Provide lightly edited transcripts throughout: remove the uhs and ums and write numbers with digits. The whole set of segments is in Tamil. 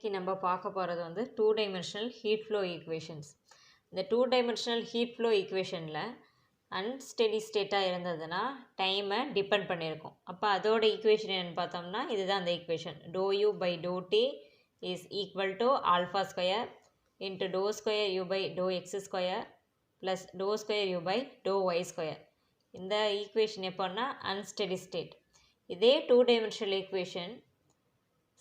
இன்றைக்கி நம்ம பார்க்க போகிறது வந்து 2 dimensional heat flow equations. இந்த 2 dimensional heat flow equationல அன்ஸ்டெடி ஸ்டேட்டாக இருந்ததுன்னா டைமை டிபெண்ட் பண்ணியிருக்கோம். அப்போ அதோட ஈக்குவேஷன் என்னென்னு பார்த்தோம்னா இதுதான் அந்த equation. Do u by do t is equal to alpha square into do square u by do x square plus do square u by do y square. இந்த ஈக்குவேஷன் எப்போன்னா அன்ஸ்டெடி ஸ்டேட். இதே 2 dimensional ஈக்குவேஷன்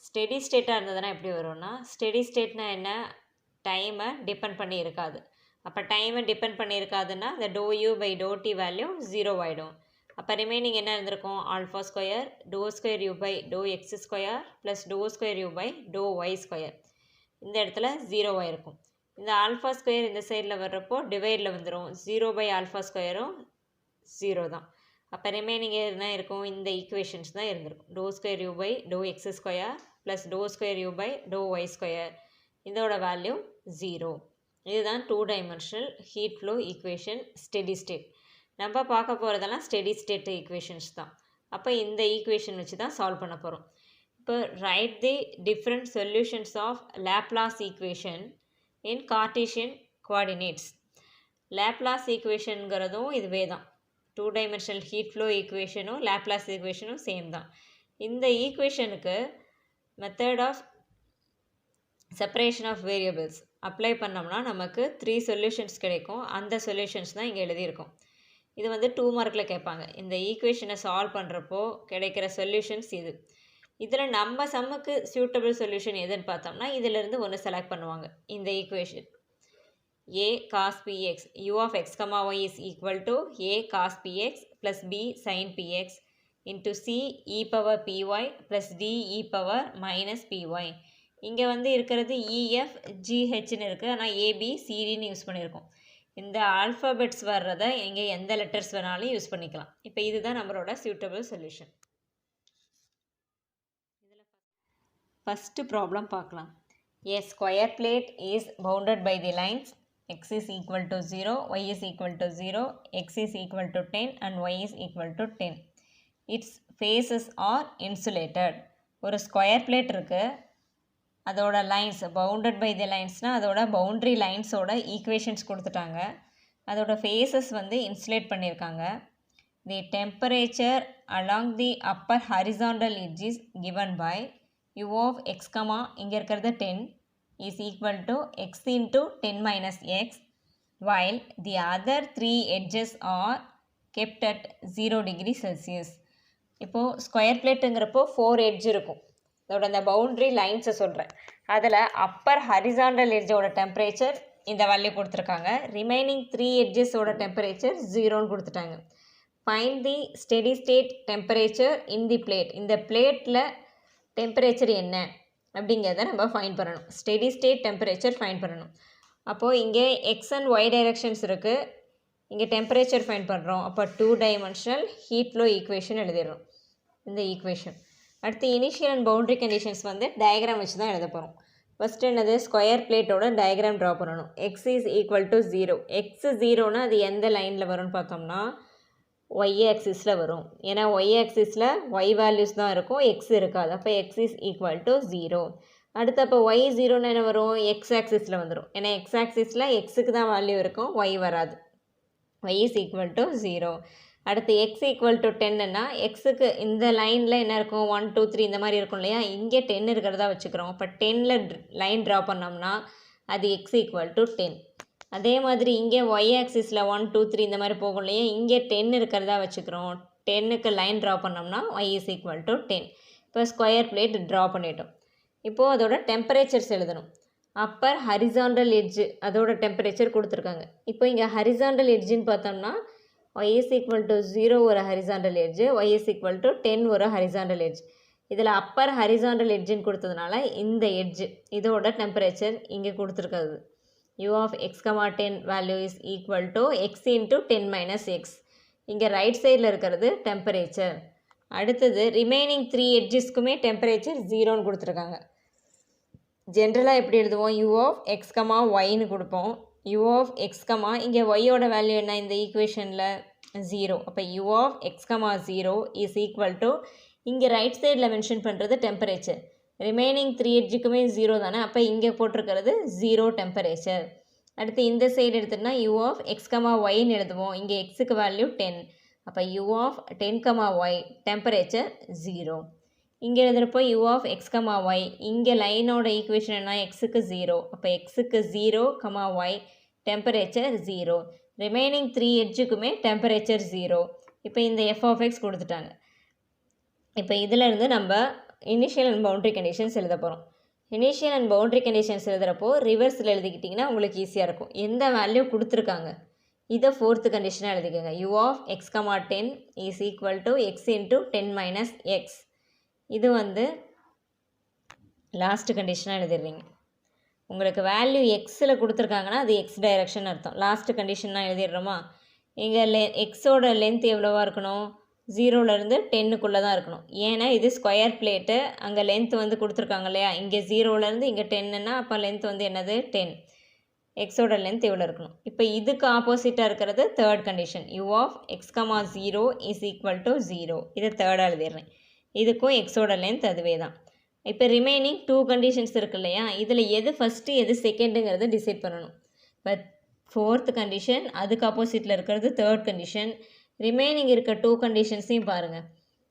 ஸ்டெடி ஸ்டேட்டாக இருந்ததுன்னா எப்படி வரும்னா, ஸ்டெடி ஸ்டேட்னா என்ன, டைமை டிபெண்ட் பண்ணி இருக்காது. அப்போ டைமை டிபெண்ட் பண்ணி இருக்காதுன்னா இந்த do u by do t value 0 ஆகிடும். அப்போ ரிமைனிங் என்ன இருந்திருக்கும், alpha square do square u by do x square plus do square u by do y square. இந்த இடத்துல 0 ஆகிருக்கும். இந்த ஆல்ஃபா ஸ்கொயர் இந்த சைடில் வர்றப்போ டிவைடில் வந்துடும். 0 பை ஆல்ஃபா ஸ்கொயரும் 0 தான். அப்போ ரிமைனிங் என்ன இருக்கும், இந்த ஈக்குவேஷன்ஸ் தான் இருந்திருக்கும். Do square u by do x square plus do square u by do y square. இதோட வேல்யூ 0. இதுதான் 2 dimensional heat flow equation steady state. நம்ம பார்க்க போகிறதெல்லாம் ஸ்டெடி ஸ்டேட் ஈக்குவேஷன்ஸ் தான். அப்போ இந்த ஈக்குவேஷன் வச்சு தான் சால்வ் பண்ண போகிறோம். இப்போ write the different solutions of Laplace equation in Cartesian coordinates. Laplace ஈக்குவேஷனுங்கிறதும் இதுவே தான். 2 dimensional ஹீட் ஃப்ளோ ஈக்குவேஷனும் லேப்லாஸ் ஈக்குவேஷனும் சேம் தான். இந்த ஈக்குவேஷனுக்கு method of separation of variables apply பண்ணோம்னா நமக்கு 3 சொல்யூஷன்ஸ் கிடைக்கும். அந்த சொல்யூஷன்ஸ் தான் இங்கே எழுதியிருக்கோம். இது வந்து 2 மார்க்கில் கேட்பாங்க. இந்த ஈக்குவேஷனை சால்வ் பண்ணுறப்போ கிடைக்கிற சொல்யூஷன்ஸ் இது. இதில் நம்ம சம்முக்கு சூட்டபிள் சொல்யூஷன் எதுன்னு பார்த்தோம்னா இதிலிருந்து ஒன்று செலக்ட் பண்ணுவாங்க. இந்த equation a cos px u of x comma y is equal to a cos px plus b sin px into c e power py plus d e power minus py. இங்கே வந்து இருக்கிறது ef gh-ன்னு இருக்குது. ஆனால் ab cdன்னு யூஸ் பண்ணியிருக்கோம். இந்த ஆல்ஃபபெட்ஸ் வர்றதை இங்கே எந்த லெட்டர்ஸ் வேணாலும் யூஸ் பண்ணிக்கலாம். இப்போ இதுதான் நம்மளோட சூட்டபிள் சொல்யூஷன். இதில் ஃபஸ்ட்டு ப்ராப்ளம் பார்க்கலாம். A square plate is bounded by the lines x is equal to 0, y is equal to 0, x is equal to 10 and y is equal to 10. Its faces are insulated. ஒரு ஸ்கொயர் பிளேட் இருக்குது, அதோட லைன்ஸ் பவுண்டட் பை தி லைன்ஸ்னால் அதோட பவுண்ட்ரி லைன்ஸோட ஈக்குவேஷன்ஸ் கொடுத்துட்டாங்க. அதோட ஃபேஸஸ் வந்து இன்சுலேட் பண்ணியிருக்காங்க. The temperature along the upper horizontal edge is given by u of x, இங்கே இருக்கிறது 10 is equal to x into 10 minus x, while the other 3 edges are kept at 0 degree Celsius. இப்போது ஸ்கொயர் பிளேட்டுங்கிறப்போ 4 எட்ஜ் இருக்கும். அதோட அந்த பவுண்ட்ரி லைன்ஸை சொல்கிறேன். அதில் அப்பர் ஹரிசாண்டல் எட்ஜோட டெம்பரேச்சர் இந்த வேல்யூ கொடுத்துருக்காங்க. ரிமைனிங் 3 எட்ஜஸோட டெம்பரேச்சர் 0ன்னு கொடுத்துட்டாங்க. Find the steady state temperature in the plate. இந்த பிளேட்டில் டெம்பரேச்சர் என்ன அப்படிங்கிறத நம்ம ஃபைண்ட் பண்ணணும். ஸ்டெடி ஸ்டேட் டெம்பரேச்சர் ஃபைண்ட் பண்ணணும். அப்போது இங்கே எக்ஸ் அண்ட் ஒய் டைரெக்ஷன்ஸ் இருக்குது. இங்கே டெம்பரேச்சர் ஃபைண்ட் பண்ணுறோம். அப்போ 2 dimensional ஹீட் ஃப்ளோ ஈக்குவேஷன் எழுதிடுறோம். இந்த ஈக்குவேஷன் அடுத்து இனிஷியல் அண்ட் பவுண்ட்ரி கண்டிஷன்ஸ் வந்து டயக்ராம் வச்சு தான் எழுத போகிறோம். ஃபஸ்ட்டு என்னது, ஸ்கொயர் பிளேட்டோட டயக்ராம் ட்ரா பண்ணணும். X is equal to 0. X 0னா அது எந்த லைனில் வரும்னு பார்த்தோம்னா ஒய் ஆக்சிஸில் வரும். ஏன்னா ஒய் ஆக்சிஸில் ஒய் வேல்யூஸ் தான் இருக்கும், எக்ஸ் இருக்காது. அப்போ எக்ஸ் இஸ் ஈக்குவல் டு 0. அடுத்து அப்போ ஒய் 0ன்னு என்ன வரும், எக்ஸ் ஆக்சிஸில் வந்துடும். ஏன்னா எக்ஸ் ஆக்சிஸில் எக்ஸுக்கு தான் வேல்யூ இருக்கும், ஒய் வராது. Y is equal to 0. அடுத்து எக்ஸ் ஈக்குவல் டு 10ன்னா எக்ஸுக்கு இந்த லைனில் என்ன இருக்கும், 1 2 3 இந்த மாதிரி இருக்கும் இல்லையா, இங்கே 10 இருக்கிறதா வச்சுக்கிறோம். அப்போ 10ல் லைன் ட்ரா பண்ணோம்னா அது எக்ஸ் ஈக்குவல் டு 10. அதே மாதிரி இங்கே ஒய் ஆக்சிஸில் 1 2 3 இந்த மாதிரி போகும் இல்லையா, இங்கே 10 இருக்கிறதா வச்சுக்கிறோம். 10க்கு லைன் ட்ரா பண்ணோம்னா ஒய் இஸ் ஈக்குவல் டு 10. இப்போ ஸ்கொயர் பிளேட் ட்ரா பண்ணிட்டோம். இப்போது அதோட டெம்பரேச்சர்ஸ் எழுதணும். அப்பர் ஹரிசாண்டல் எட்ஜு அதோட டெம்பரேச்சர் கொடுத்துருக்காங்க. இப்போ இங்கே ஹரிசாண்டல் எட்ஜுன்னு பார்த்தோம்னா ஒய் இஸ் ஈக்குவல் டு 0 ஒரு horizontal edge, y is equal to 10 ஒரு ஹரிசாண்டல் எட்ஜ். இதில் அப்பர் ஹரிசாண்டல் எட்ஜுன்னு கொடுத்ததுனால இந்த எட்ஜு இதோட டெம்பரேச்சர் இங்கே கொடுத்துருக்காது. u of x, 10 value is equal to x into 10 minus x. இங்கே ரைட் சைடில் இருக்கிறது டெம்பரேச்சர். அடுத்தது ரிமைனிங் 3 எட்ஜஸ்க்குமே டெம்பரேச்சர் 0ன்னு கொடுத்துருக்காங்க. ஜென்ரலாக எப்படி எழுதுவோம், u of x, yன்னு கொடுப்போம். u of x, இங்கே yயோட வேல்யூ என்ன இந்த ஈக்குவேஷனில் 0. அப்போ u of x, 0 is equal to இங்கே ரைட் சைடில் மென்ஷன் பண்ணுறது டெம்பரேச்சர். ரிமைனிங் 3 எட்ஜுக்குமே 0 தானே, அப்போ இங்கே போட்டிருக்கிறது 0 டெம்பரேச்சர். அடுத்து இந்த சைடு எடுத்துகிட்டோம்னா u of x, yன்னு எழுதுவோம். இங்கே எக்ஸுக்கு வேல்யூ 10, அப்போ u of 10, y டெம்பரேச்சர் 0. இங்கே எழுதுகிறப்போ u of x, y, இங்கே லைனோட ஈக்குவேஷன் என்ன, எக்ஸுக்கு 0, அப்போ எக்ஸுக்கு 0, y டெம்பரேச்சர் 0. ரிமைனிங் 3 எட்ஜுக்குமே டெம்பரேச்சர் 0. இப்போ இந்த f of x கொடுத்துட்டாங்க. இப்போ இதிலேருந்து நம்ம இனிஷியல் அண்ட் பவுண்ட்ரி கண்டிஷன்ஸ் எழுத போகிறோம். இனிஷியல் அண்ட் பவுண்ட்ரி கண்டிஷன்ஸ் எழுதுகிறப்போ ரிவர்ஸில் எழுதிக்கிட்டிங்கன்னா உங்களுக்கு ஈஸியாக இருக்கும். எந்த வேல்யூ கொடுத்துருக்காங்க இதை ஃபோர்த்து கண்டிஷனாக எழுதிக்கோங்க. u of x, 10 is equal to x into 10 minus x. இது வந்து லாஸ்ட் கண்டிஷனாக எழுதிடுறீங்க. உங்களுக்கு வேல்யூ எக்ஸில் கொடுத்துருக்காங்கன்னா அது எக்ஸ் டைரக்ஷன் அர்த்தம். லாஸ்ட் கண்டிஷனாக எழுதிடுறோமா. இங்கே எக்ஸோட லென்த் எவ்வளோவா இருக்கணும், 0லேருந்து 10க்குள்ளே தான் இருக்கணும். ஏன்னா இது ஸ்கொயர் பிளேட்டு, அங்கே லென்த் வந்து கொடுத்துருக்காங்க இல்லையா, இங்கே 0லேருந்து இங்கே 10ன்னா அப்போ லென்த் வந்து என்னது 10. எக்ஸோட லென்த் எவ்வளோ இருக்கணும். இப்போ இதுக்கு ஆப்போசிட்டாக இருக்கிறது third condition, u of x, 0 is equal to 0. இதை தேர்டாக எழுதிடுறேன். இதுக்கும் எக்ஸோட லென்த் அதுவே தான். இப்போ ரிமைனிங் 2 கண்டிஷன்ஸ் இருக்கு இல்லையா, இதில் எது ஃபஸ்ட்டு எது செகண்டுங்கிறத டிசைட் பண்ணணும். இப்போ ஃபோர்த் கண்டிஷன், அதுக்கு ஆப்போசிட்டில் இருக்கிறது தேர்ட் கண்டிஷன். ரிமைனிங் இருக்க 2 கண்டிஷன்ஸையும் பாருங்கள்.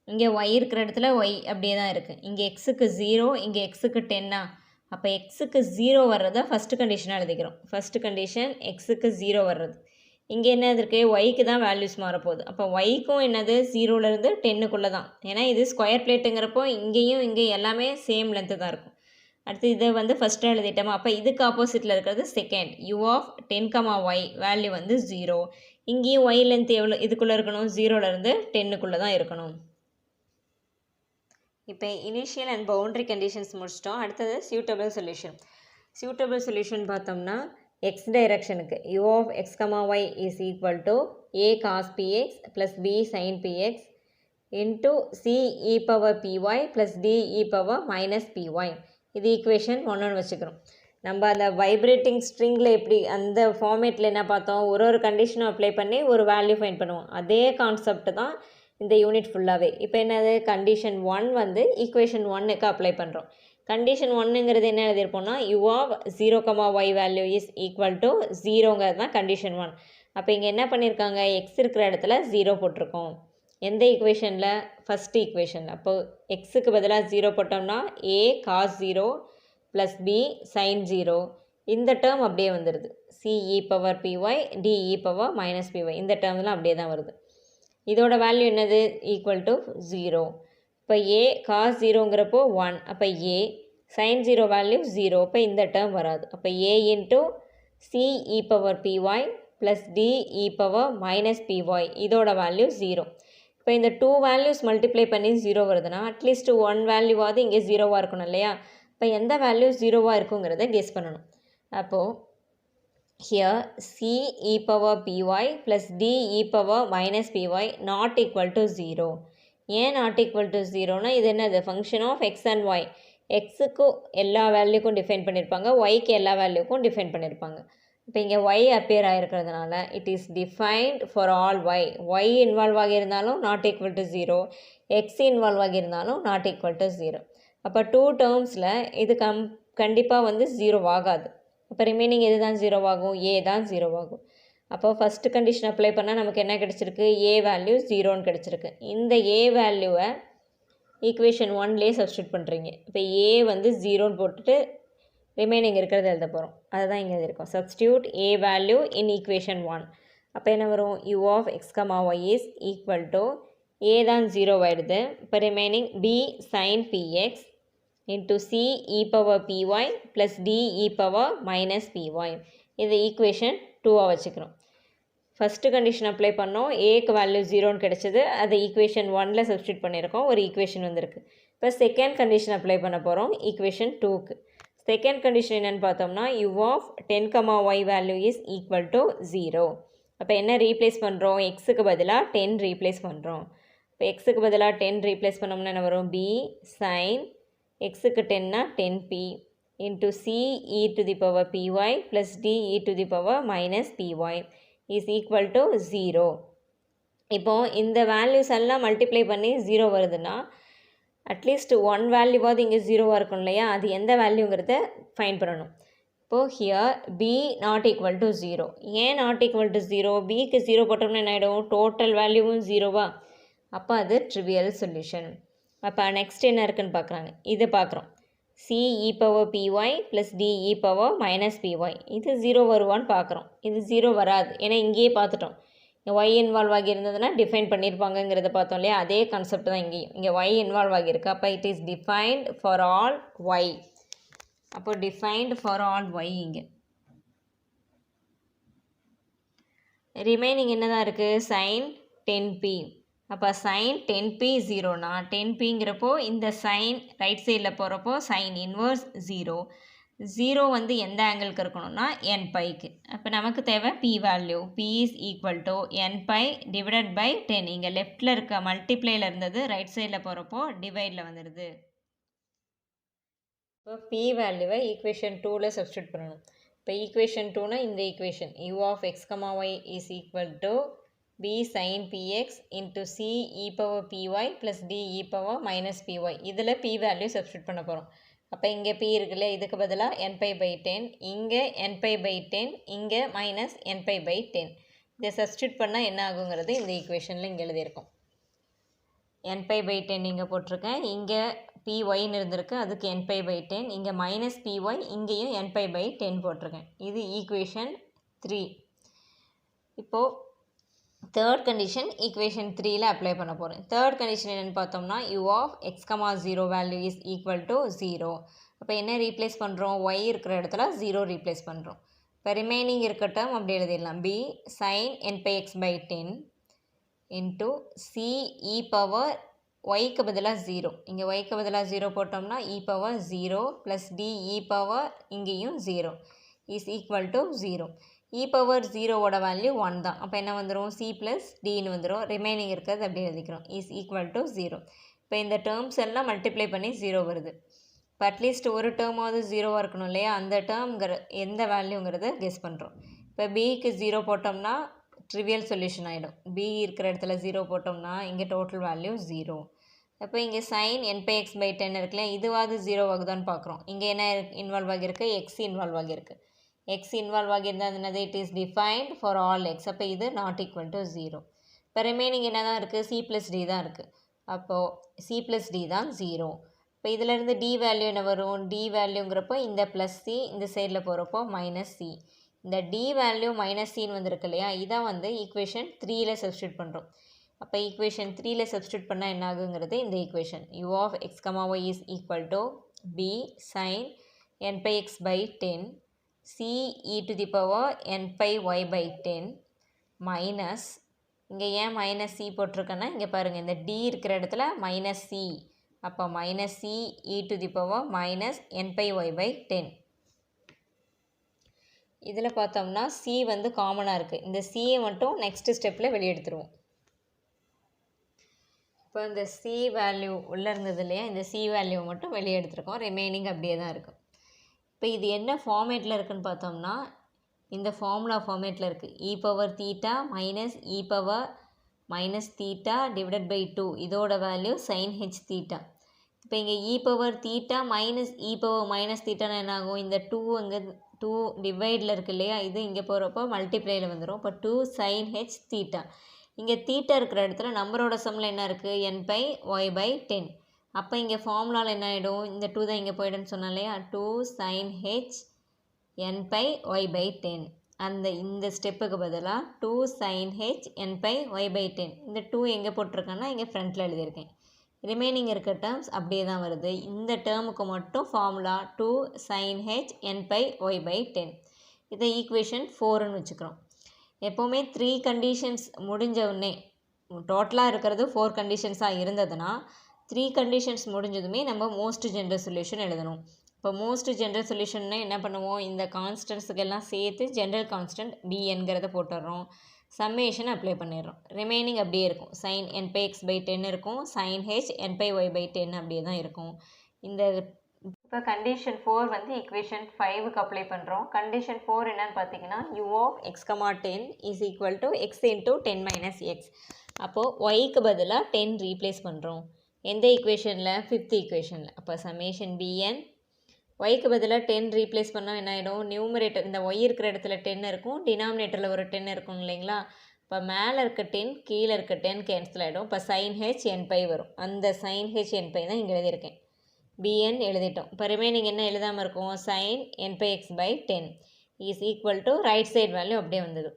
இங்கே y இருக்கிற இடத்துல y அப்படியே தான் இருக்குது. இங்கே எக்ஸுக்கு 0, இங்கே எக்ஸுக்கு 10. அப்போ எக்ஸுக்கு 0 வர்றதை ஃபஸ்ட்டு கண்டிஷனாக எழுதிக்கிறோம். ஃபஸ்ட்டு கண்டிஷன் எக்ஸுக்கு 0 வர்றது. இங்கே என்னது இருக்குது, ஒய்க்கு தான் வேல்யூஸ் மாறப்போகுது. அப்போ ஒய்க்கும் என்னது 0லேருந்து 10க்குள்ளே தான். ஏன்னா இது ஸ்கொயர் பிளேட்டுங்கிறப்போ இங்கேயும் இங்கே எல்லாமே சேம் லென்த்து தான் இருக்கும். அடுத்து இதை வந்து ஃபஸ்ட்டாக எழுதிட்டோமா. அப்போ இதுக்கு ஆப்போசிட்டில் இருக்கிறது second, u of 10, y value வந்து 0. இங்கேயும் y லென்த் எவ்வளோ இதுக்குள்ளே இருக்கணும், 0லேருந்து 10க்குள்ளே தான் இருக்கணும். இப்போ இனிஷியல் அண்ட் பவுண்ட்ரி கண்டிஷன்ஸ் முடிச்சிட்டோம். அடுத்தது சூட்டபிள் சொல்யூஷன். சூட்டபிள் சொல்யூஷன் பார்த்தோம்னா x டைரக்ஷனுக்கு u of x, y is equal to a cos px plus b sin px into c e power py plus d e power minus py. இது ஈக்குவேஷன் 1 வச்சுக்கிறோம். நம்ம அந்த வைப்ரேட்டிங் ஸ்ட்ரிங்கில் எப்படி அந்த ஃபார்மேட்டில் என்ன பார்த்தோம், ஒரு கண்டிஷனும் அப்ளை பண்ணி ஒரு வேல்யூ ஃபைண்ட் பண்ணுவோம். அதே கான்செப்ட் தான் இந்த யூனிட் ஃபுல்லாகவே. இப்போ என்னது, கண்டிஷன் 1 வந்து ஈக்குவேஷன் 1க்கு அப்ளை பண்ணுறோம். கண்டிஷன் 1ங்கிறது என்ன எழுதியிருப்போம்னா u of 0, y value is equal to 0ங்கிறது தான் கண்டிஷன் 1. அப்போ இங்கே என்ன பண்ணியிருக்காங்க, எக்ஸ் இருக்கிற இடத்துல 0 போட்டிருக்கோம். எந்த ஈக்குவேஷனில், ஃபஸ்ட்டு ஈக்குவேஷனில். அப்போது எக்ஸுக்கு பதிலாக 0 போட்டோம்னா a cos 0 plus b sin 0. இந்த டேர்ம் அப்படியே வந்துடுது, c e power py d e power minus py. இந்த டேர்ம்லாம் அப்படியே தான் வருது. இதோட வேல்யூ என்னது, ஈக்குவல் டு 0. இப்போ a cos 0ங்கிறப்போ 1, அப்போ a sin 0 வேல்யூ 0, அப்போ இந்த டேர்ம் வராது. அப்போ a into c e power py plus d e power minus py இதோட வேல்யூ 0. இப்போ இந்த 2 வேல்யூஸ் மல்டிப்ளை பண்ணி 0 வருதுன்னா அட்லீஸ்ட் 1 வேல்யூவாவது இங்கே 0வாக இருக்கணும் இல்லையா. இப்போ எந்த வேல்யூ 0வாக இருக்குங்கிறத கெஸ் பண்ணணும். அப்போது here c e power py plus d e power minus py not equal to 0. ஏன் நாட் ஈக்குவல் டு 0னா இது என்னது, function of x and y. எக்ஸுக்கு எல்லா வேல்யூக்கும் டிஃபைன் பண்ணியிருப்பாங்க, ஒய்க்கு எல்லா வேல்யூக்கும் டிஃபைன் பண்ணியிருப்பாங்க. இப்போ இங்கே ஒய் அப்பியர் ஆகிருக்கிறதுனால it is defined for all y. Y involve ஆகியிருந்தாலும் not equal to 0, x involve ஆகியிருந்தாலும் நாட் ஈக்குவல் டு 0. அப்போ 2 டேர்ம்ஸில் இது கண்டிப்பாக வந்து 0 ஆகாது. அப்போ ரிமைனிங் எது தான் 0 ஆகும், ஏ தான் 0 ஆகும். அப்போ ஃபஸ்ட்டு கண்டிஷன் அப்ளை பண்ணால் நமக்கு என்ன கிடச்சிருக்கு, ஏ வேல்யூ 0ன்னு கிடச்சிருக்கு. இந்த ஏ வேல்யூவை ஈக்குவேஷன் 1லேயே சப்ஸ்டியூட் பண்ணுறீங்க. இப்போ ஏ வந்து 0ன்னு போட்டுட்டு ரிமைனிங் இருக்கிறத எழுத போகிறோம். அதை தான் இங்கே எழுதியிருக்கோம். Substitute A value in equation 1. அப்போ என்ன வரும், u of x, y is equal to ஏ தான் 0 ஆகிடுது. இப்போ remaining b sin px into c e power py plus d e power minus py. இது ஈக்குவேஷன் 2ஆக வச்சுக்கிறோம். ஃபஸ்ட்டு கண்டிஷன் அப்ளை பண்ணோம், ஏக்கு வேல்யூ 0ன்னு கிடச்சிது. அதை ஈக்குவேஷன் 1ல் சப்ஸ்டியூட் பண்ணியிருக்கோம், ஒரு ஈக்குவேஷன் வந்திருக்கு. இப்போ செகண்ட் கண்டிஷன் அப்ளை பண்ண போகிறோம் ஈக்குவேஷன் 2க்கு. செகண்ட் கண்டிஷன் என்னென்னு பார்த்தோம்னா u of 10, y value is equal to 0. அப்போ என்ன ரீப்ளேஸ் பண்ணுறோம், எக்ஸுக்கு பதிலாக 10 ரீப்ளேஸ் பண்ணுறோம். இப்போ எக்ஸுக்கு பதிலாக 10 ரீப்ளேஸ் பண்ணோம்னா என்ன வரும், b sin எக்ஸுக்கு 10னா 10p into c e to the power py plus d e to the power minus py is equal to 0. இப்போ இந்த வேல்யூஸ் எல்லாம் மல்டிப்ளை பண்ணி 0 வருதுன்னா அட்லீஸ்ட் ஒன் வேல்யூவாவது இங்கே ஜீரோவாக இருக்கும் இல்லையா, அது எந்த வேல்யூங்கிறத ஃபைன் பண்ணணும். இப்போது here b not equal to zero. ஏன் நாட் ஈக்குவல் டு ஜீரோ? பிக்கு ஜீரோ போட்டோம்னா என்ன ஆகிடும்? டோட்டல் வேல்யூவும் ஜீரோவா? அப்போ அது ட்ரிவியல் சொல்யூஷன். அப்போ நெக்ஸ்ட் என்ன இருக்குதுன்னு பார்க்குறாங்க. இது பார்க்குறோம். C e power p y plus d e power minus p y. இது ஜீரோ வருவான்னு பார்க்குறோம். இது ஜீரோ வராது, ஏன்னா இங்கேயே பார்த்துட்டோம். இங்கே ஒய் இன்வால்வ் ஆகியிருந்ததுன்னா டிஃபைன் பண்ணியிருப்பாங்கங்கிறத பார்த்தோம் இல்லையா, அதே கான்செப்ட் தான் இங்கேயும். இங்கே ஒய் இன்வால்வ் ஆகியிருக்கு. அப்போ it is defined for all y. அப்போ டிஃபைன்ட் ஃபார் ஆல் ஒய். இங்கே ரிமைனிங் என்ன தான் இருக்குது? Sign 10p. அப்போ சைன் 10p ஜீரோனா 10pங்கிறப்போ இந்த சைன் ரைட் சைடில் போகிறப்போ சைன் இன்வர்ஸ் ஜீரோ. ஜீரோ வந்து எந்த ஆங்கிளுக்கு இருக்கணும்னா n பைக்கு. அப்போ நமக்கு தேவை p value. p is equal to n by divided by 10. இங்கே லெஃப்டில் இருக்க மல்டிப்ளையில் இருந்தது, ரைட் சைடில் போகிறப்போ டிவைடில் வந்துடுது. இப்போ p வேல்யூவை ஈக்குவேஷன் 2ல் சப்ஸ்டியூட் பண்ணணும். இப்போ ஈக்குவேஷன் 2னா இந்த equation u of x, y is equal to b sin px into c e power py plus d e power minus py. இதில் p வேல்யூ சப்ஸ்டியூட் பண்ண போகிறோம். அப்போ இங்கே p இருக்குல்ல, இதுக்கு பதிலாக n pi by 10, இங்கே n pi by 10, இங்கே மைனஸ் n pi by 10. இதை சப்ஸ்டியூட் பண்ணால் என்ன ஆகுங்கிறது இந்த ஈக்குவேஷனில் இங்கே எழுதியிருக்கோம். n pi by 10 இங்கே போட்டிருக்கேன், இங்கே pyன்னு இருந்திருக்கு, அதுக்கு n pi by 10, இங்கே மைனஸ் py, இங்கேயும் n pi by 10 போட்டிருக்கேன். இது ஈக்குவேஷன் 3. இப்போது தேர்ட் கண்டிஷன் ஈக்குவேஷன் 3ல் அப்ளை பண்ண போகிறேன். தேர்ட் கண்டிஷன் என்னென்னு பார்த்தோம்னா u of x, 0 value is equal to 0. அப்போ என்ன ரீப்ளேஸ் பண்ணுறோம்? y இருக்கிற இடத்துல 0 ரீப்ளேஸ் பண்ணுறோம். இப்போ ரிமைனிங் இருக்கட்டும் அப்படி எழுதிடலாம். b sin n pi x by 10 into c e power ஒய்க்கு பதிலாக 0. இங்கே ஒய்க்கு பதிலாக 0 போட்டோம்னா e power 0 plus d e power இங்கேயும் 0 is equal to 0. e power 0ஓட வேல்யூ 1 தான். அப்போ என்ன வந்துடும்? c ப்ளஸ் டின்னு வந்துடும். ரிமைனிங் இருக்கிறது அப்படி எழுதிக்கிறோம். Is equal to 0. இப்போ இந்த டேர்ம்ஸ் எல்லாம் மல்டிப்ளை பண்ணி 0 வருது. இப்போ அட்லீஸ்ட் ஒரு டேர்மாவது 0வாக இருக்கணும் இல்லையா, அந்த டேர்ம்ங்கிற எந்த வேல்யூங்கிறத கெஸ் பண்ணுறோம். இப்போ பிக்கு 0 போட்டோம்னா ட்ரிவியல் சொல்யூஷன் ஆகிடும். b இருக்கிற இடத்துல 0 போட்டோம்னா இங்கே டோட்டல் வேல்யூ 0. அப்போ இங்கே sign n pi x by 10 இருக்குல்ல, இதுவாது 0 ஆகுதான்னு பார்க்குறோம். இங்கே என்ன இன்வால்வ் ஆகியிருக்கு? x இன்வால்வ் ஆகியிருக்கு. x இன்வால்வ் ஆகியிருந்தால் என்னது? It is defined for all x. அப்போ இது நாட் ஈக்குவல் டு 0. இப்போ ரிமைனிங் என்ன தான் இருக்குது? c ப்ளஸ் டி தான் இருக்குது. அப்போது c ப்ளஸ் டி தான் 0. இப்போ இதிலேருந்து d வேல்யூ என்ன வரும்? d வேல்யூங்கிறப்போ இந்த ப்ளஸ் சி இந்த சைடில் போகிறப்போ மைனஸ் சி. இந்த d வேல்யூ மைனஸ் சின்னு வந்திருக்கு இல்லையா, இதான் வந்து ஈக்குவேஷன் 3ல் சப்ஸ்டியூட் பண்ணுறோம். அப்போ ஈக்குவேஷன் 3ல் சப்ஸ்டியூட் பண்ணால் என்ன ஆகுங்கிறது இந்த equation. u of x, y is equal to b sin n pi x by 10 c e to the power n pi y by 10 minus, இங்கே ஏன் மைனஸ் சி போட்டிருக்கேன்னா இங்கே பாருங்கள் இந்த d இருக்கிற இடத்துல மைனஸ் சி. அப்போ minus C e to the power minus n pi y by 10. இதில் பார்த்தோம்னா சி வந்து காமனாக இருக்குது. இந்த சியை மட்டும் நெக்ஸ்ட் ஸ்டெப்பில் வெளியே எடுத்துருவோம். இப்போ இந்த சி வேல்யூ உள்ளே இருந்தது இல்லையா, இந்த சி வேல்யூவை மட்டும் வெளியே எடுத்துருக்கோம். ரிமைனிங் அப்படியே தான் இருக்கும். இப்போ இது என்ன ஃபார்மேட்டில் இருக்குதுன்னு பார்த்தோம்னா இந்த ஃபார்முலா ஃபார்மேட்டில் இருக்குது. E power theta minus e power minus theta divided by 2. இதோட வேல்யூ சைன் ஹெச் தீட்டா. இப்போ இங்கே e power theta minus e power minus தீட்டானா என்ன ஆகும்? இந்த 2 அங்கே 2 டிவைடில் இருக்குது இல்லையா, இது இங்கே போகிறப்போ மல்டிப்ளையில் வந்துடும். இப்போ 2 சைன் ஹெச் தீட்டா. இங்கே தீட்டா இருக்கிற இடத்துல நம்பரோட சம்மில் என்ன இருக்குது? n by y by 10. அப்போ இங்கே ஃபார்முலாவில் என்ன ஆகிடும்? இந்த 2 தான் இங்கே போய்டுன்னு சொன்னால் இல்லையா, 2 sin h n by y by 10. இந்த ஸ்டெப்புக்கு பதிலாக 2 sin h n by y by 10. இந்த 2 எங்கே போட்டிருக்கேன்னா இங்கே ஃப்ரண்ட்டில் எழுதியிருக்கேன். ரிமைனிங் இருக்க டேர்ம்ஸ் அப்படியே தான் வருது. இந்த டேர்முக்கு மட்டும் formula 2 sin h n by y by 10. இதை ஈக்குவேஷன் 4ன்னு வச்சுக்கிறோம். எப்போவுமே 3 கண்டிஷன்ஸ் முடிஞ்ச உடனே டோட்டலாக இருக்கிறது 4 கண்டிஷன்ஸாக இருந்ததுன்னா 3 கண்டிஷன்ஸ் முடிஞ்சதுமே நம்ம மோஸ்ட் ஜென்ரல் சொல்யூஷன் எழுதணும். இப்போ மோஸ்ட் ஜென்ரல் சொல்யூஷன்னா என்ன பண்ணுவோம்? இந்த கான்ஸ்டன்ஸுக்கெல்லாம் சேர்த்து ஜென்ரல் கான்ஸ்டன்ட் பிஎன்கிறத போட்டுடுறோம். சம்மேஷன் அப்ளை பண்ணிடுறோம். ரிமைனிங் அப்படியே இருக்கும். Sine n by x by 10 இருக்கும், sine h n by y by 10 அப்படியே தான் இருக்கும். இந்த இப்போ கண்டிஷன் 4 வந்து ஈக்குவேஷன் 5க்கு அப்ளை பண்ணுறோம். கண்டிஷன் 4 என்னன்னு பார்த்தீங்கன்னா u of x, 10 is equal to x into 10 minus x. அப்போது ஒய்க்கு பதிலாக 10 ரீப்ளேஸ் பண்ணுறோம். எந்த ஈக்குவேஷனில்? 5th ஈக்குவேஷனில். அப்போ சமேஷன் பிஎன் ஒய்க்கு பதிலாக 10 ரீப்ளேஸ் பண்ணால் என்ன ஆகிடும்? நியூமரேட்டர் இந்த ஒய் இருக்கிற இடத்துல 10 இருக்கும், டினாமினேட்டரில் ஒரு 10 இருக்கும் இல்லைங்களா? இப்போ மேலே இருக்க 10 கீழே இருக்க 10 கேன்சல் ஆகிடும். இப்போ சைன் ஹெச் என் பை வரும். அந்த சைன் ஹெச் என் பை தான் இங்கே எழுதியிருக்கேன். பிஎன் எழுதிட்டோம். இப்போ ரிமைனிங் என்ன எழுதாமல் இருக்கும்? Sine n by x by 10 is equal to right side value அப்படியே வந்தது.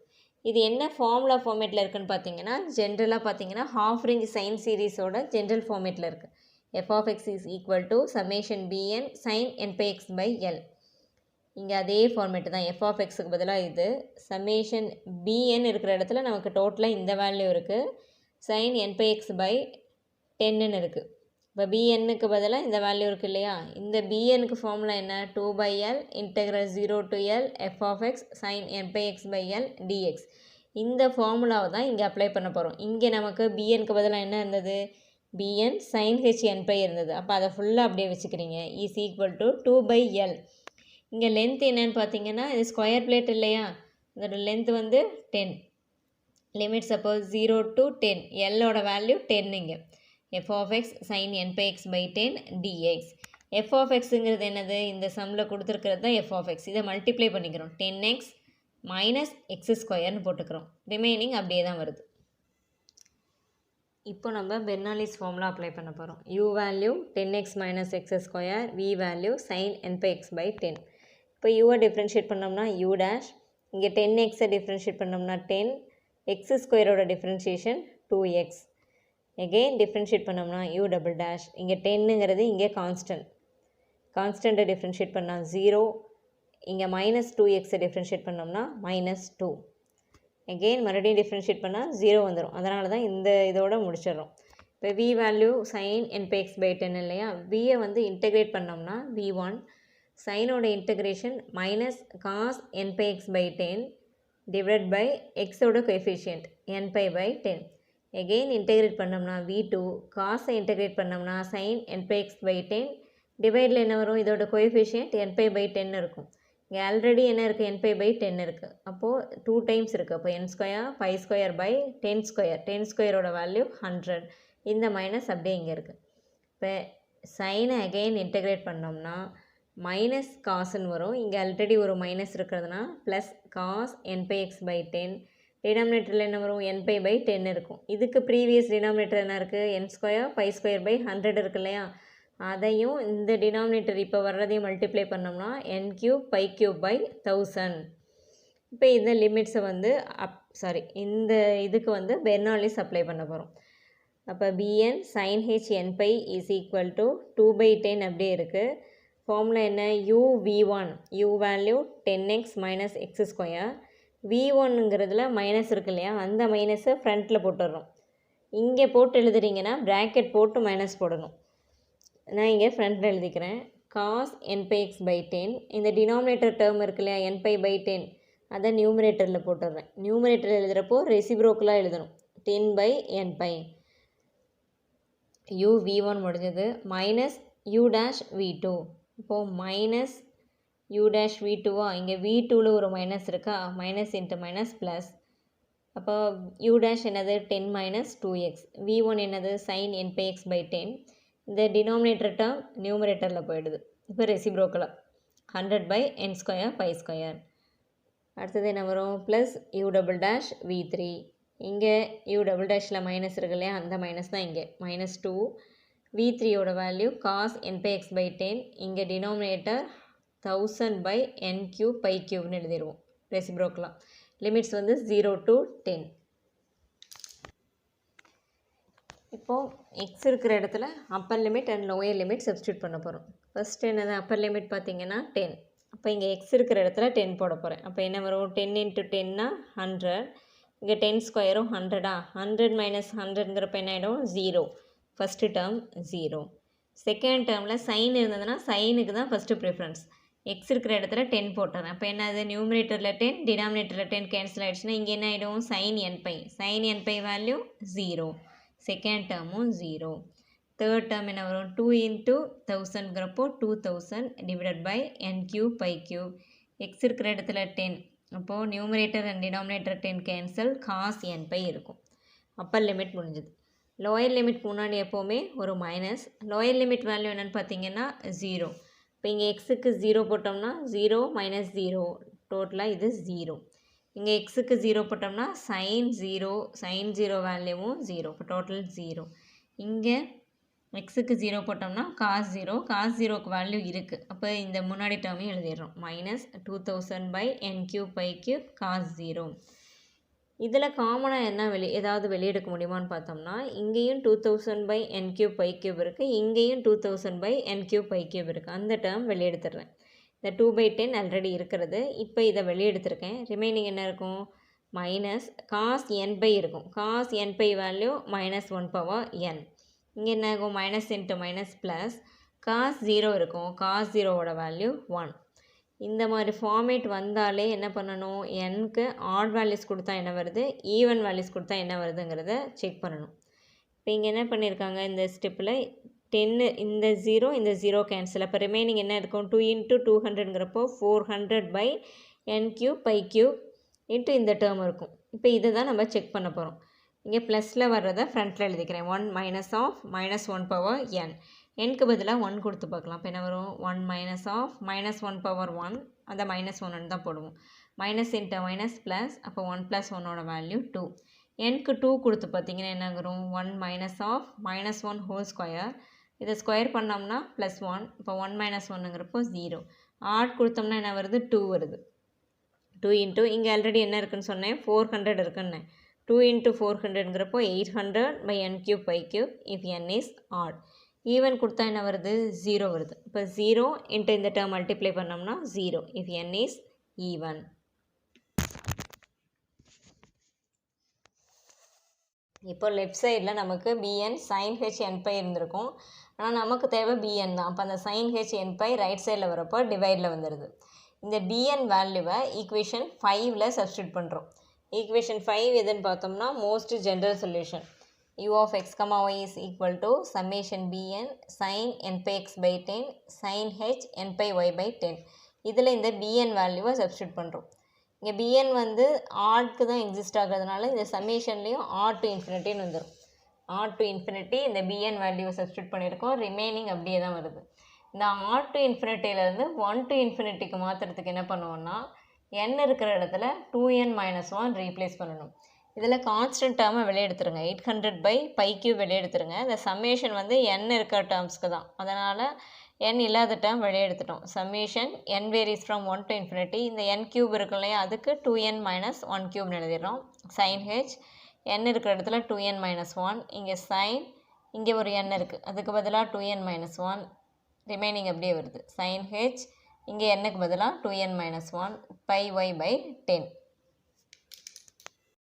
இது என்ன ஃபார்முலா ஃபார்மேட்டில் இருக்குதுன்னு பார்த்தீங்கன்னா, ஜென்ரலாக பார்த்தீங்கன்னா ஹாஃப் ரேஞ்ச் சைன் சீரீஸோட ஜென்ரல் ஃபார்மேட்டில் இருக்குது. f of x is equal to summation bn sin n pi x by l. இங்கே அதே ஃபார்மேட்டு தான். f of xக்கு பதிலாக இது summation bn இருக்கிற இடத்துல நமக்கு டோட்டலாக இந்த வேல்யூ இருக்குது. sin n pi x by 10ன்னு இருக்குது. இப்போ bnக்கு பதிலாக இந்த வேல்யூ இருக்குது இல்லையா? இந்த bnக்கு ஃபார்முலா என்ன? 2 by l integral 0 to l f of x sin n pi x by l dx. இந்த ஃபார்முலாவை தான் இங்கே அப்ளை பண்ண போகிறோம். இங்கே நமக்கு bnக்கு பதிலாக என்ன இருந்தது? bn sin h n pi இருந்தது. அப்போ அதை ஃபுல்லாக அப்படியே வச்சுக்கிறீங்க. Is equal to 2 by l. இங்கே லென்த் என்னன்னு பார்த்தீங்கன்னா, இது ஸ்கொயர் பிளேட் இல்லையா? இதோட லென்த் வந்து 10. Limit suppose 0 to 10. எல்லோட வேல்யூ 10 இங்கே. f of x sin n pi x by 10 dx. f of xங்கிறது என்னது? இந்த சம்மில் கொடுத்துருக்கிறது தான் f of x. இதை மல்டிப்ளை பண்ணிக்கிறோம். 10x மைனஸ் எக்ஸ் ஸ்கொயர்னு போட்டுக்கிறோம். ரிமைனிங் அப்படியே தான் வருது. இப்போ நம்ம பெர்னாலிஸ் ஃபார்முலா அப்ளை பண்ண போகிறோம். u value 10x minus x square, v value sin n pi x by 10. இப்போ யூவை டிஃப்ரென்ஷியேட் பண்ணோம்னா u டேஷ், இங்கே 10xை டிஃப்ரென்ஷியேட் பண்ணோம்னா 10, எக்ஸ் ஸ்கொயரோட டிஃப்ரென்ஷியேஷன் 2x. எகெயின் டிஃப்ரென்ஷியேட் பண்ணோம்னா u டபுள் டேஷ், இங்கே 10ங்கிறது இங்கே கான்ஸ்டண்ட்டை டிஃப்ரென்ஷியேட் பண்ணால் 0, இங்கே மைனஸ் 2xை டிஃப்ரென்ஷியேட் பண்ணோம்னா -2. எகெயின் மறுபடியும் டிஃப்ரென்ஷியேட் பண்ணால் 0 வந்துடும். அதனால தான் இந்த இதோட முடிச்சிடறோம். இப்போ v value sin n pi x by 10 இல்லையா? vயை வந்து இன்டெகிரேட் பண்ணோம்னா v1 சைனோட integration minus cos n pi x by 10 divide by எக்ஸோட coefficient n pi by 10. Again integrate பண்ணோம்னா v2 காஸை இன்டெகிரேட் பண்ணோம்னா sin n pi x by 10 டிவைடில் என்ன வரும்? இதோட கோஎஃபிஷியன்ட் n pi by 10 இருக்கும். இங்கே ஆல்ரெடி என்ன இருக்குது? n pi by 10 இருக்குது. அப்போது 2 டைம்ஸ் இருக்குது. அப்போ n square by square by 10 square. 10 ஸ்கொயரோட வேல்யூ 100. இந்த மைனஸ் அப்படியே இங்கே இருக்குது. இப்போ சைனை அகெயின் இன்டெகிரேட் பண்ணோம்னா மைனஸ் காசுன்னு வரும். இங்கே ஆல்ரெடி ஒரு மைனஸ் இருக்கிறதுனா plus cos n pi x by 10. டினாமினேட்டரில் என்ன வரும்? n pi by 10 இருக்கும். இதுக்கு ப்ரீவியஸ் டினாமினேட்டர் என்ன இருக்குது? n square by square by 100 இருக்கு இல்லையா? அதையும் இந்த டினாமினேட்டர் இப்போ வர்றதையும் மல்டிப்ளை பண்ணோம்னா n cube by cube by 1000. இப்போ இந்த லிமிட்ஸை வந்து இந்த இதுக்கு வந்து பெர்னாலிஸ் அப்ளை பண்ண போகிறோம். அப்போ bn sin h n pi is equal to 2 by 10 அப்படியே இருக்குது. ஃபார்முலா என்ன? u v1 u value 10x minus x square. v1ங்கிறதுல மைனஸ் இருக்கு இல்லையா? அந்த மைனஸை ஃப்ரண்ட்டில் போட்டுடுறோம். இங்கே போட்டு எழுதுறீங்கன்னா ப்ராக்கெட் போட்டு மைனஸ் போடணும். நான் இங்கே ஃப்ரண்ட்டில் எழுதிக்கிறேன். Cos n pi x by 10. இந்த டினாமினேட்டர் டேர்ம் இருக்கு இல்லையா? n pi by 10 அதை நியூமரேட்டரில் போட்டுடுறேன். நியூமரேட்டரில் எழுதுகிறப்போ ரெசிப்ரோக்கலாக எழுதணும். 10 by n pi. u v1 முடிஞ்சது. Minus u dash v2. இப்போது மைனஸ் u டேஷ் v2வா? இங்கே v2வில் ஒரு மைனஸ் இருக்கா? Minus into minus plus. அப்போ u டேஷ் என்னது? 10 மைனஸ் 2x. v1 என்னது? sin n pi x by 10. இந்த டினாமினேட்டர் டேர்ம் நியூமரேட்டரில் போயிடுது. இப்போ ரெசிப்ரோக்கலாக 100 by n square by square. அடுத்தது என்ன வரும்? Plus u double dash v3. இங்கே u டபுள் டேஷில் மைனஸ் இருக்கு இல்லையா? அந்த மைனஸ் தான் இங்கே -2. v3யோட value cos n pi x by 10. இங்கே denominator 1000 by n cube by கியூப்னு எழுதிடுவோம் ரெசிப்ரோக்கலாக. லிமிட்ஸ் வந்து 0 to 10. இப்போது எக்ஸ் இருக்கிற இடத்துல upper limit and lower limit substitute பண்ண போகிறோம். ஃபஸ்ட்டு என்னது? அப்பர் லிமிட் பார்த்தீங்கன்னா 10. அப்போ இங்கே எக்ஸ் இருக்கிற இடத்துல 10 போட போகிறேன். அப்போ என்ன வரும்? 10 இன்ட்டு 10னா 100. இங்கே 10 ஸ்கொயரும் 100ஆ? 100 மைனஸ் 100ங்கிறப்ப என்ன ஆகிடும்? 0. First term 0. செகண்ட் டேர்மில் சைன் இருந்ததுன்னா சைனுக்கு தான் ஃபஸ்ட்டு ப்ரிஃபரன்ஸ். எக்ஸ் இருக்கிற இடத்துல 10 போட்டுறேன். அப்போ என்னது? நியூமரேட்டரில் 10 டினாமினேட்டரில் 10 கேன்சல் ஆகிடுச்சுன்னா இங்கே என்ன ஆகிடும்? sin n pi. sin n pi value 0. Second டேர்மும் 0. தேர்ட் டேர்ம் என்ன வரும்? 2 இன்ட்டு 1000ங்கிறப்போ 2000 divided by n cube by cube. X இருக்கிற இடத்துல 10. அப்போது numerator and denominator 10 cancel, cos n pi இருக்கும். அப்பர் லிமிட் முடிஞ்சது. லோயர் லிமிட் முன்னாடி எப்போவுமே ஒரு மைனஸ். லோயர் லிமிட் வேல்யூ என்னென்னு பார்த்தீங்கன்னா 0. இப்போ இங்கே எக்ஸுக்கு 0 போட்டோம்னா 0 மைனஸ் 0 டோட்டலாக இது 0. இங்கே எக்ஸுக்கு 0 போட்டோம்னா சைன் 0 வேல்யூவும் 0. இப்போ டோட்டல் 0. இங்கே எக்ஸுக்கு 0 போட்டோம்னா காஸ் 0க்கு வேல்யூ இருக்குது. அப்போ இந்த முன்னாடி டேர்மையும் எழுதிடுறோம். Minus 2000/n³ cos 0. இதில் காமனாக என்ன ஏதாவது வெளியெடுக்க முடியுமான்னு பார்த்தோம்னா இங்கேயும் 2000/n³ இருக்குது, இங்கேயும் 2000/n³ இருக்குது. அந்த டேர்ம் வெளியெடுத்துடுறேன். இந்த 2/10 ஆல்ரெடி இருக்கிறது. இப்போ இதை வெளியெடுத்திருக்கேன். ரிமைனிங் என்ன இருக்கும்? மைனஸ் காஸ் n/, இருக்கும். Cos n/, value -1/n. இங்கே என்ன ஆகும்? Minus into minus plus cos 0 இருக்கும். காஸ் 0வோட வேல்யூ 1. இந்த மாதிரி ஃபார்மேட் வந்தாலே என்ன பண்ணணும்? nக்கு ஆட் வேல்யூஸ் கொடுத்தா என்ன வருது, ஈவன் வேல்யூஸ் கொடுத்தா என்ன வருதுங்கிறத செக் பண்ணணும். இப்போ இங்கே என்ன பண்ணியிருக்காங்க இந்த ஸ்டெப்பில் 10 இந்த 0 கேன்சல். அப்போ ரிமைனிங் என்ன இருக்கும்? 2 × 200ங்கிறப்போ 400/n³ இன்ட்டு இந்த டேர்ம் இருக்கும். இப்போ இதை தான் நம்ம செக் பண்ண போகிறோம். இங்கே ப்ளஸில் வர்றதை ஃப்ரண்ட்டில் எழுதிக்கிறேன். 1 மைனஸ் ஆஃப் -1/n. nக்கு பதிலாக 1 கொடுத்து பார்க்கலாம். இப்போ என்ன வரும்? 1 மைனஸ் ஆஃப் -1/1. அந்த -1 தான் போடுவோம். Minus into minus plus. அப்போ 1 + 1ஓட வேல்யூ 2. nக்கு 2 கொடுத்து பார்த்தீங்கன்னா என்ன வரும்? 1 மைனஸ் ஆஃப் -1² இதை ஸ்கொயர் பண்ணோம்னா +1. இப்போ 1 - 1ங்கிறப்போ 0. ஆட் கொடுத்தோம்னா என்ன வருது? 2 வருது. 2 இன்ட்டு இங்கே ஆல்ரெடி என்ன இருக்குன்னு சொன்னேன்? 400 இருக்குன்னு. 2 × 400ங்கிறப்போ 800/n³ if n is odd. Even கொடுத்தா என்ன வருது? 0 வருது. இப்போ 0 இன்ட்டு இந்த டேர்ம் மல்டிப்ளை பண்ணோம்னா 0 இஃப் n இஸ் ஈவன். இப்போ லெஃப்ட் சைடில் நமக்கு bn sin h n π இருந்திருக்கும். ஆனால் நமக்கு தேவை bn தான். அப்போ அந்த sin h n π ரைட் சைடில் வரப்போ டிவைடில் வந்துடுது. இந்த bn வேல்யூவை ஈக்குவேஷன் 5ல் சப்ஸ்டியூட் பண்ணுறோம். ஈக்குவேஷன் 5 எதுன்னு பார்த்தோம்னா most general solution. u of x, y is equal to summation bn sin nπx/10 sin h nπy/10. இதில் இந்த bn வேல்யூவை சப்ஸ்டியூட் பண்ணுறோம். இங்கே bn வந்து ஆட்க்கு தான் எக்ஸிஸ்ட் ஆகிறதுனால இந்த சம்மேஷன்லேயும் ஆட் டு இன்ஃபினிட்டின்னு வந்துடும். ஆட் டு இன்ஃபினிட்டி இந்த bn வேல்யூவை சப்ஸ்டியூட் பண்ணியிருக்கோம். ரிமைனிங் அப்படியே தான் வருது. இந்த ஆட் டு இன்ஃபினிட்டியிலேருந்து 1 டு இன்ஃபினிட்டிக்கு மாற்றுறதுக்கு என்ன பண்ணுவோம்னா n இருக்கிற இடத்துல 2n - 1 ரீப்ளேஸ் பண்ணணும். இதில் கான்ஸ்டன்ட் டேர்மை வெளியே எடுத்துருங்க. 800/π³ வெளியே எடுத்துருங்க. இந்த சம்மேஷன் வந்து n இருக்கிற டேர்ம்ஸ்க்கு தான். அதனால் n இல்லாத டேர்ம் வெளியே எடுத்துட்டோம். Summation n varies from 1 to infinity. இந்த n³ இருக்கு இல்லையா, அதுக்கு 2n - 1³ எழுதிடுறோம். sin h n இருக்கிற இடத்துல 2n - 1. இங்கே sin இங்கே ஒரு n இருக்குது, அதுக்கு பதிலாக 2n - 1. ரிமைனிங் அப்படியே வருது. sin h இங்கே nக்கு பதிலாக 2n - 1 πy/10.